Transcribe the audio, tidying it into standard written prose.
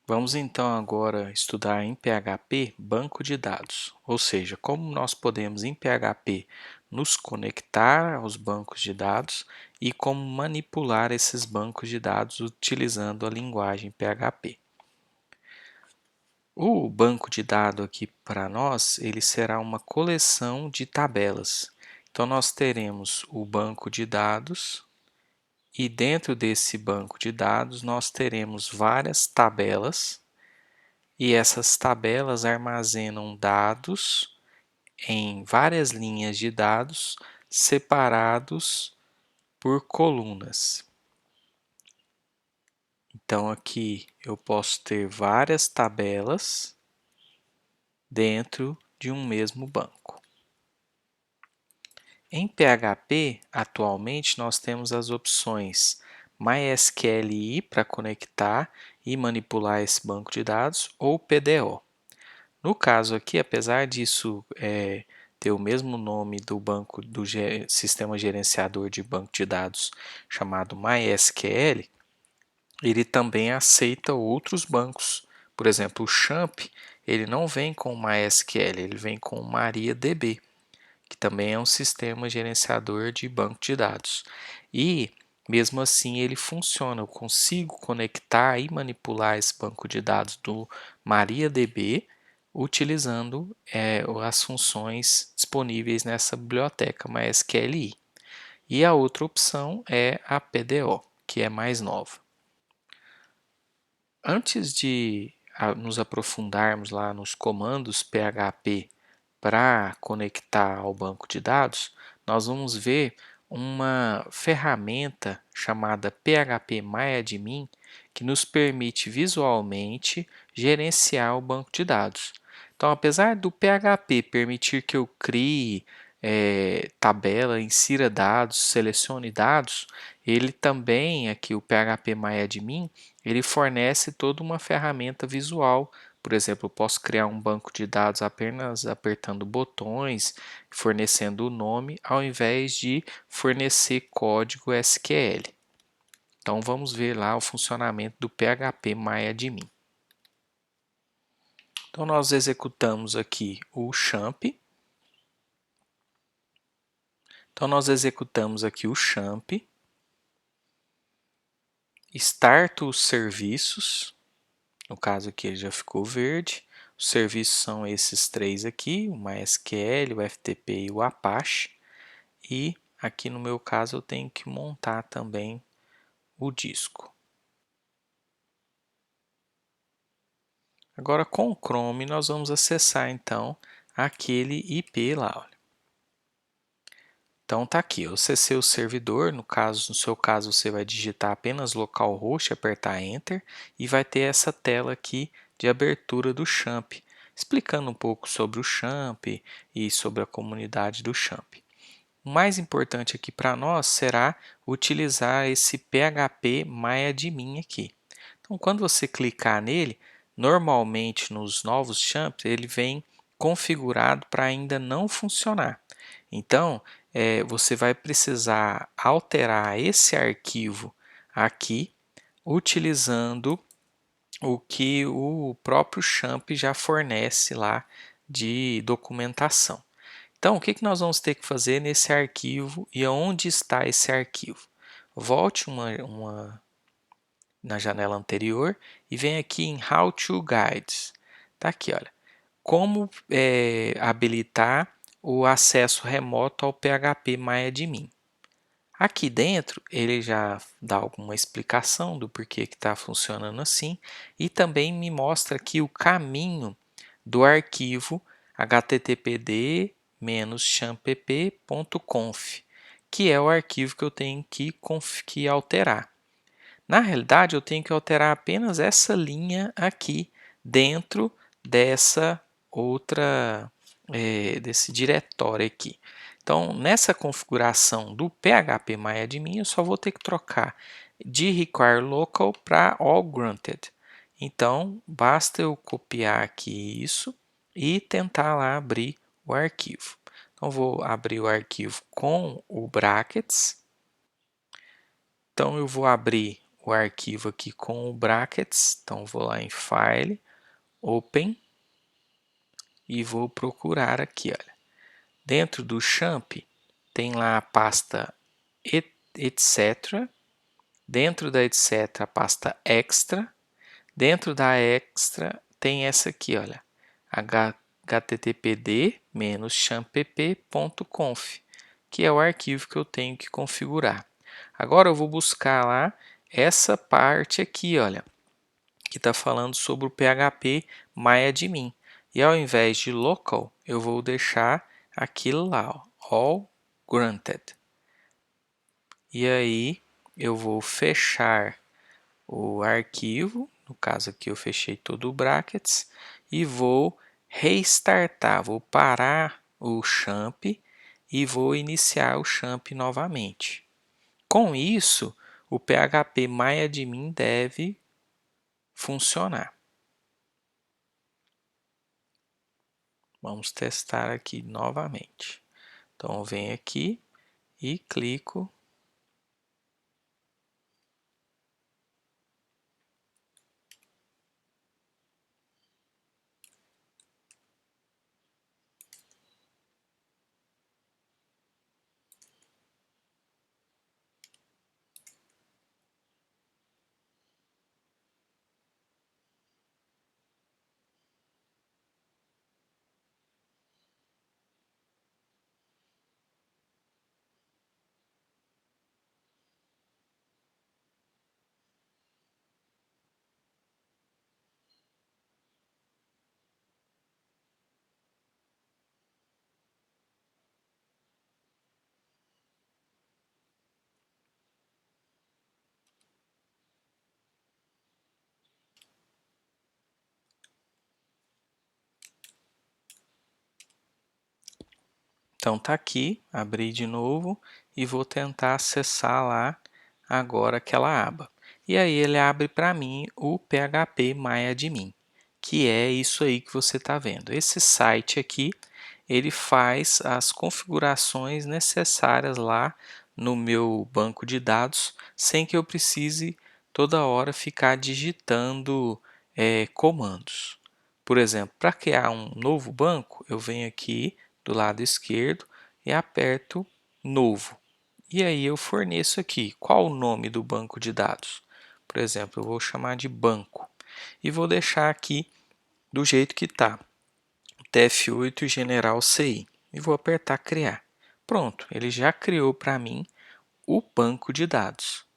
Vamos então agora estudar em PHP banco de dados, ou seja, como nós podemos em PHP nos conectar aos bancos de dados e como manipular esses bancos de dados utilizando a linguagem PHP. O banco de dados aqui para nós, ele será uma coleção de tabelas. Então nós teremos o banco de dados e dentro desse banco de dados nós teremos várias tabelas. E essas tabelas armazenam dados em várias linhas de dados separados por colunas. Então aqui eu posso ter várias tabelas dentro de um mesmo banco. Em PHP, atualmente nós temos as opções MySQLi para conectar e manipular esse banco de dados ou PDO. No caso aqui, apesar disso ter o mesmo nome do banco do sistema gerenciador de banco de dados chamado MySQL, ele também aceita outros bancos. Por exemplo, o XAMPP, ele não vem com MySQL, ele vem com MariaDB, que também é um sistema gerenciador de banco de dados. E mesmo assim ele funciona, eu consigo conectar e manipular esse banco de dados do MariaDB utilizando as funções disponíveis nessa biblioteca MySQLi. E a outra opção é a PDO, que é mais nova. Antes de nos aprofundarmos lá nos comandos PHP para conectar ao banco de dados, nós vamos ver uma ferramenta chamada PHP que nos permite visualmente gerenciar o banco de dados. Então, apesar do PHP permitir que eu crie tabela, insira dados, selecione dados, ele também, aqui o PHP ele fornece toda uma ferramenta visual. Por exemplo, eu posso criar um banco de dados apenas apertando botões, fornecendo o nome, ao invés de fornecer código SQL. Então vamos ver lá o funcionamento do PHP MyAdmin. Então nós executamos aqui o XAMPP. Start os serviços. No caso aqui ele já ficou verde. Os serviços são esses três aqui, o MySQL, o FTP e o Apache. E aqui no meu caso eu tenho que montar também o disco. Agora com o Chrome nós vamos acessar então aquele IP lá. Olha. Então tá aqui, eu acessei o servidor, no seu caso você vai digitar apenas localhost, apertar Enter e vai ter essa tela aqui de abertura do XAMPP, explicando um pouco sobre o XAMPP e sobre a comunidade do XAMPP. O mais importante aqui para nós será utilizar esse PHP MyAdmin aqui. Então, quando você clicar nele, normalmente nos novos XAMPPs ele vem configurado para ainda não funcionar. Então, você vai precisar alterar esse arquivo aqui utilizando o que o próprio XAMPP já fornece lá de documentação. Então, o que nós vamos ter que fazer nesse arquivo e onde está esse arquivo? Volte na janela anterior e vem aqui em How to Guides. Está aqui, olha. Como habilitar o acesso remoto ao PHP MyAdmin. Aqui dentro ele já dá alguma explicação do porquê que está funcionando assim e também me mostra aqui o caminho do arquivo httpd-champp.conf, que é o arquivo que eu tenho que alterar. Na realidade, eu tenho que alterar apenas essa linha aqui dentro dessa outra, desse diretório aqui. Então, nessa configuração do PHP MyAdmin, eu só vou ter que trocar de require local para all granted. Então, basta eu copiar aqui isso e tentar lá abrir o arquivo. Então, vou abrir o arquivo com o brackets. Então, eu vou abrir o arquivo aqui com o brackets, então vou lá em File, Open, e vou procurar aqui, olha. Dentro do champ tem lá a pasta etc, dentro da etc a pasta extra, dentro da extra tem essa aqui, olha, httpd-champp.conf, que é o arquivo que eu tenho que configurar. Agora eu vou buscar lá essa parte aqui, olha, que está falando sobre o PHP MyAdmin. E ao invés de local, eu vou deixar aquilo lá, ó, all granted. E aí eu vou fechar o arquivo, no caso aqui eu fechei todo o brackets, e vou restartar, vou parar o champ e vou iniciar o champ novamente. Com isso, o PHP MyAdmin deve funcionar. Vamos testar aqui novamente. Então, eu venho aqui e clico. Então, tá aqui, abri de novo e vou tentar acessar lá agora aquela aba. E aí ele abre para mim o PHP MyAdmin, que é isso aí que você está vendo. Esse site aqui, ele faz as configurações necessárias lá no meu banco de dados, sem que eu precise toda hora ficar digitando comandos. Por exemplo, para criar um novo banco, eu venho aqui do lado esquerdo e aperto Novo. E aí eu forneço aqui qual o nome do banco de dados. Por exemplo, eu vou chamar de banco e vou deixar aqui do jeito que está, TF8 General CI, e vou apertar Criar. Pronto, ele já criou para mim o banco de dados.